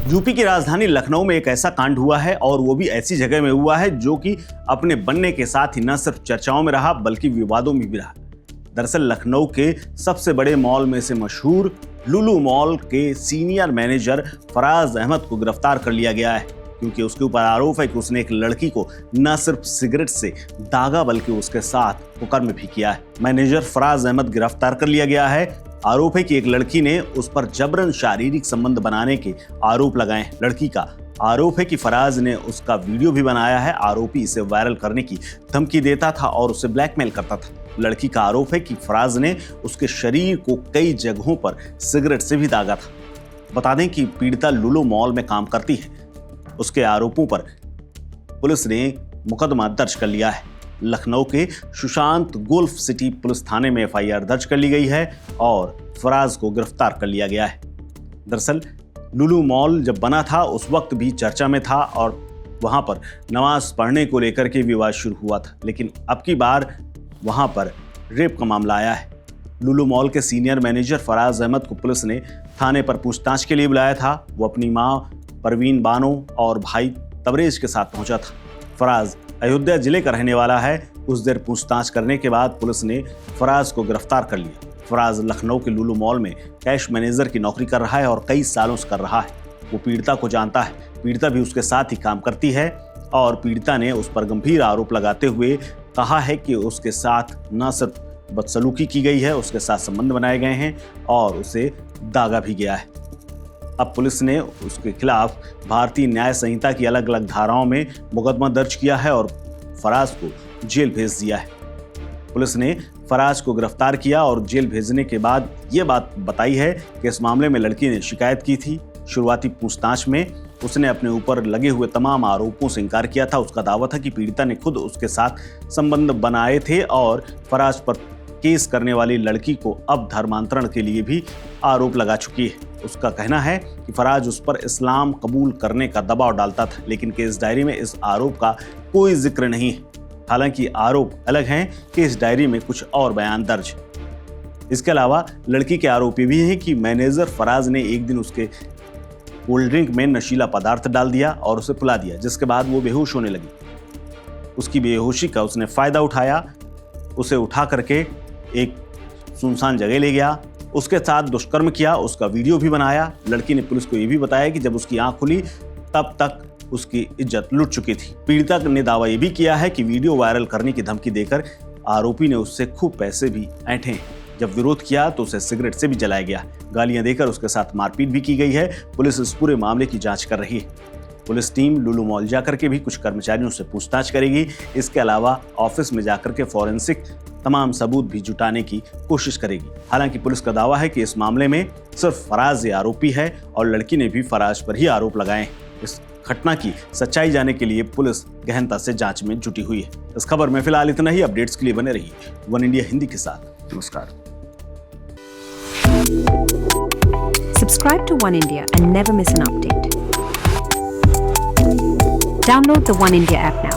UP की राजधानी लखनऊ में एक ऐसा कांड हुआ है और वो भी ऐसी जगह में हुआ है जो कि अपने बनने के साथ ही न सिर्फ चर्चाओं में रहा बल्कि विवादों में भी रहा। दरअसल लखनऊ के सबसे बड़े मॉल में से मशहूर लुलु मॉल के सीनियर मैनेजर फराज अहमद को गिरफ्तार कर लिया गया है, क्योंकि उसके ऊपर आरोप है कि उसने एक लड़की को न सिर्फ सिगरेट से दागा बल्कि उसके साथ कुकर्म भी किया है। मैनेजर फराज अहमद गिरफ्तार कर लिया गया है। आरोप है कि एक लड़की ने उस पर जबरन शारीरिक संबंध बनाने के आरोप लगाए। लड़की का आरोप है कि फराज ने उसका वीडियो भी बनाया है। आरोपी इसे वायरल करने की धमकी देता था और उसे ब्लैकमेल करता था। लड़की का आरोप है कि फराज ने उसके शरीर को कई जगहों पर सिगरेट से भी दागा था। बता दें कि पीड़िता लुलु मॉल में काम करती है। उसके आरोपों पर पुलिस ने मुकदमा दर्ज कर लिया है। लखनऊ के सुशांत गोल्फ सिटी पुलिस थाने में एफआईआर दर्ज कर ली गई है और फराज को गिरफ्तार कर लिया गया है। दरअसल लुलु मॉल जब बना था उस वक्त भी चर्चा में था और वहां पर नमाज पढ़ने को लेकर के विवाद शुरू हुआ था, लेकिन अब की बार वहां पर रेप का मामला आया है। लुलु मॉल के सीनियर मैनेजर फराज अहमद को पुलिस ने थाने पर पूछताछ के लिए बुलाया था। वो अपनी मां परवीन बानो और भाई तबरेज के साथ पहुंचा था। फराज अयोध्या जिले का रहने वाला है। कुछ देर पूछताछ करने के बाद पुलिस ने फराज को गिरफ्तार कर लिया। फराज लखनऊ के लुलु मॉल में कैश मैनेजर की नौकरी कर रहा है और कई सालों से कर रहा है। वो पीड़िता को जानता है, पीड़िता भी उसके साथ ही काम करती है और पीड़िता ने उस पर गंभीर आरोप लगाते हुए कहा है कि उसके साथ न सिर्फ बदसलूकी की गई है, उसके साथ संबंध बनाए गए हैं और उसे दागा भी गया है। अब पुलिस ने उसके खिलाफ भारतीय न्याय संहिता की अलग अलग धाराओं में मुकदमा दर्ज किया है और फराज को जेल भेज दिया है। पुलिस ने फराज को गिरफ्तार किया और जेल भेजने के बाद ये बात बताई है कि इस मामले में लड़की ने शिकायत की थी। शुरुआती पूछताछ में उसने अपने ऊपर लगे हुए तमाम आरोपों से इनकार किया था। उसका दावा था कि पीड़िता ने खुद उसके साथ संबंध बनाए थे और फराज पर केस करने वाली लड़की को अब धर्मांतरण के लिए भी आरोप लगा चुकी है। उसका कहना है कि फराज उस पर इस्लाम कबूल करने का दबाव डालता था, लेकिन केस डायरी में इस आरोप का कोई जिक्र नहीं है। हालांकि आरोप अलग हैं, केस डायरी में कुछ और बयान दर्ज है। इसके अलावा लड़की के आरोप ये भी हैं कि मैनेजर फराज ने एक दिन उसके कोल्ड ड्रिंक में नशीला पदार्थ डाल दिया और उसे पिला दिया, जिसके बाद वो बेहोश होने लगी। उसकी बेहोशी का उसने फायदा उठाया, उसे उठा करके एक सुनसान जगह ले गया, उसके साथ दुष्कर्म किया, उसका वीडियो भी बनाया। लड़की ने पुलिस को यह भी बताया कि जब उसकी आंख खुली तब तक उसकी इज्जत लुट चुकी थी। पीड़िता ने दावा यह भी किया है कि वीडियो वायरल करने की धमकी देकर आरोपी ने उससे खूब पैसे भी ऐंठे। जब विरोध किया तो उसे सिगरेट से भी जलाया गया। गालियां देकर उसके साथ मारपीट भी की गई है। पुलिस इस पूरे मामले की जांच कर रही है। पुलिस टीम लुलु मॉल जाकर के भी कुछ कर्मचारियों से पूछताछ करेगी। इसके अलावा ऑफिस में जाकर के फॉरेंसिक तमाम सबूत भी जुटाने की कोशिश करेगी। हालांकि पुलिस का दावा है कि इस मामले में सिर्फ फराज आरोपी है और लड़की ने भी फराज पर ही आरोप लगाए। इस घटना की सच्चाई जानने के लिए पुलिस गहनता से जांच में जुटी हुई है। इस खबर में फिलहाल इतना ही। अपडेट्स के लिए बने रहिए वन इंडिया हिंदी के साथ। नमस्कार। Subscribe to One India and never miss an update. Download the One India app now.